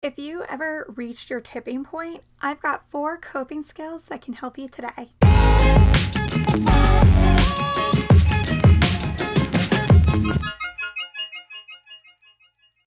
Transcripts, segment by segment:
If you ever reached your tipping point, I've got 4 coping skills that can help you today.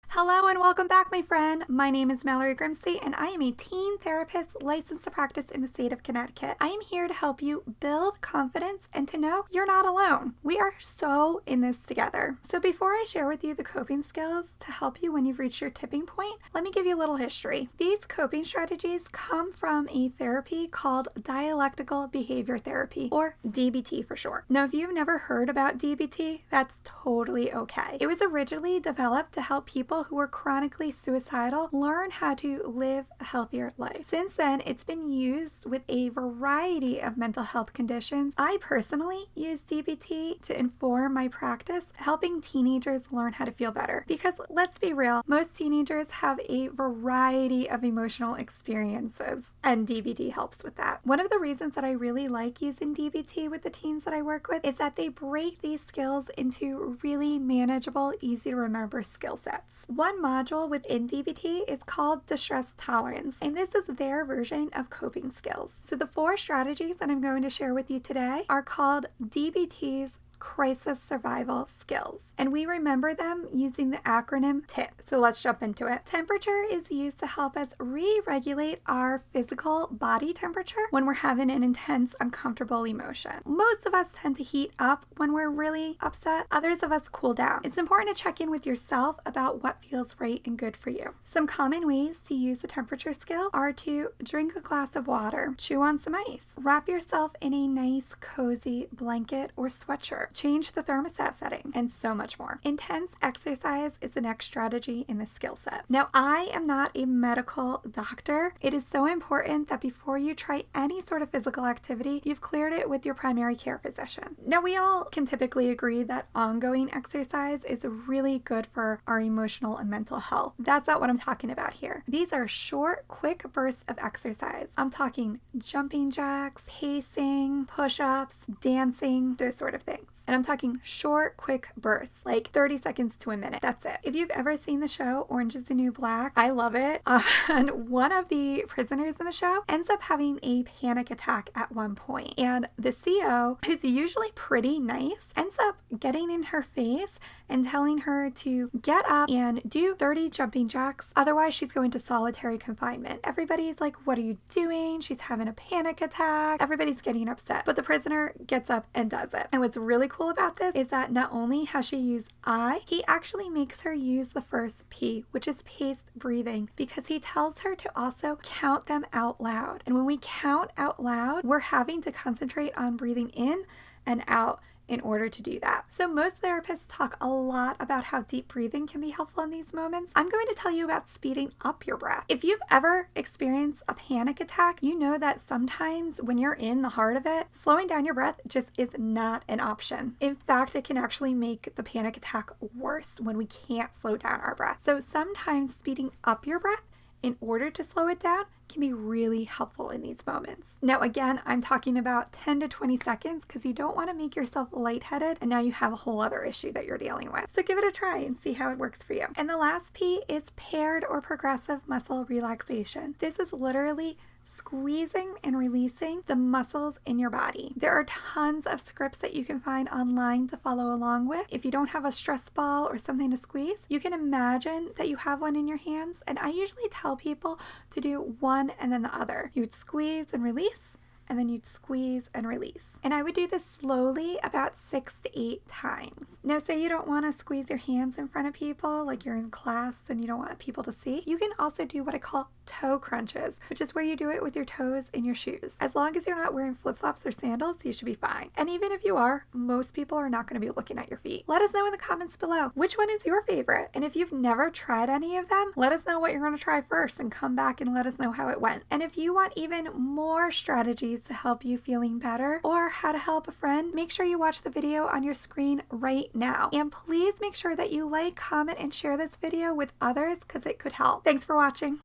Hello and welcome back, my friend. My name is Mallory Grimste and I am a teen therapist licensed to practice in the state of Connecticut. I am here to help you build confidence and to know you're not alone. We are so in this together. So before I share with you the coping skills to help you when you've reached your tipping point, let me give you a little history. These coping strategies come from a therapy called dialectical behavior therapy, or DBT for short. Now, if you've never heard about DBT, that's totally okay. It was originally developed to help people who were chronically suicidal learn how to live a healthier life. Since then, it's been used with a variety of mental health conditions. I personally use DBT to inform my practice, helping teenagers learn how to feel better. Because let's be real, most teenagers have a variety of emotional experiences, and DBT helps with that. One of the reasons that I really like using DBT with the teens that I work with is that they break these skills into really manageable, easy to remember skill sets. One module within DBT is called distress tolerance, and this is their version of coping skills. So the 4 strategies that I'm going to share with you today are called DBT's Crisis Survival skills, and we remember them using the acronym TIP. So let's jump into it. Temperature is used to help us re-regulate our physical body temperature when we're having an intense, uncomfortable emotion. Most of us tend to heat up when we're really upset. Others of us cool down. It's important to check in with yourself about what feels right and good for you. Some common ways to use the temperature skill are to drink a glass of water, chew on some ice, wrap yourself in a nice, cozy blanket or sweatshirt, change the thermostat setting, and so much more. Intense exercise is the next strategy in the skill set. Now, I am not a medical doctor. It is so important that before you try any sort of physical activity, you've cleared it with your primary care physician. Now, we all can typically agree that ongoing exercise is really good for our emotional and mental health. That's not what I'm talking about here. These are short, quick bursts of exercise. I'm talking jumping jacks, pacing, push-ups, dancing, those sort of things. And I'm talking short, quick bursts, like 30 seconds to a minute. That's it. If you've ever seen the show Orange is the New Black, I love it. And one of the prisoners in the show ends up having a panic attack at one point. And the CO, who's usually pretty nice, ends up getting in her face and telling her to get up and do 30 jumping jacks. Otherwise, she's going to solitary confinement. Everybody's like, what are you doing? She's having a panic attack. Everybody's getting upset. But the prisoner gets up and does it. And what's really cool about this is that not only has she used I, he actually makes her use the first P, which is paced breathing, because he tells her to also count them out loud. And when we count out loud, we're having to concentrate on breathing in and out in order to do that. So most therapists talk a lot about how deep breathing can be helpful in these moments. I'm going to tell you about speeding up your breath. If you've ever experienced a panic attack, you know that sometimes when you're in the heart of it, slowing down your breath just is not an option. In fact, it can actually make the panic attack worse when we can't slow down our breath. So sometimes speeding up your breath in order to slow it down can be really helpful in these moments. Now, again, I'm talking about 10 to 20 seconds because you don't want to make yourself lightheaded and now you have a whole other issue that you're dealing with. So give it a try and see how it works for you. And the last P is paired or progressive muscle relaxation. This is literally squeezing and releasing the muscles in your body. There are tons of scripts that you can find online to follow along with. If you don't have a stress ball or something to squeeze, you can imagine that you have one in your hands, and I usually tell people to do one and then the other. You would squeeze and release, and then you'd squeeze and release. And I would do this slowly about 6 to 8 times. Now, say you don't want to squeeze your hands in front of people, like you're in class and you don't want people to see. You can also do what I call toe crunches, which is where you do it with your toes in your shoes. As long as you're not wearing flip-flops or sandals, you should be fine. And even if you are, most people are not going to be looking at your feet. Let us know in the comments below, which one is your favorite? And if you've never tried any of them, let us know what you're going to try first and come back and let us know how it went. And if you want even more strategies to help you feeling better or how to help a friend, make sure you watch the video on your screen right now. And please make sure that you like, comment, and share this video with others because it could help. Thanks for watching.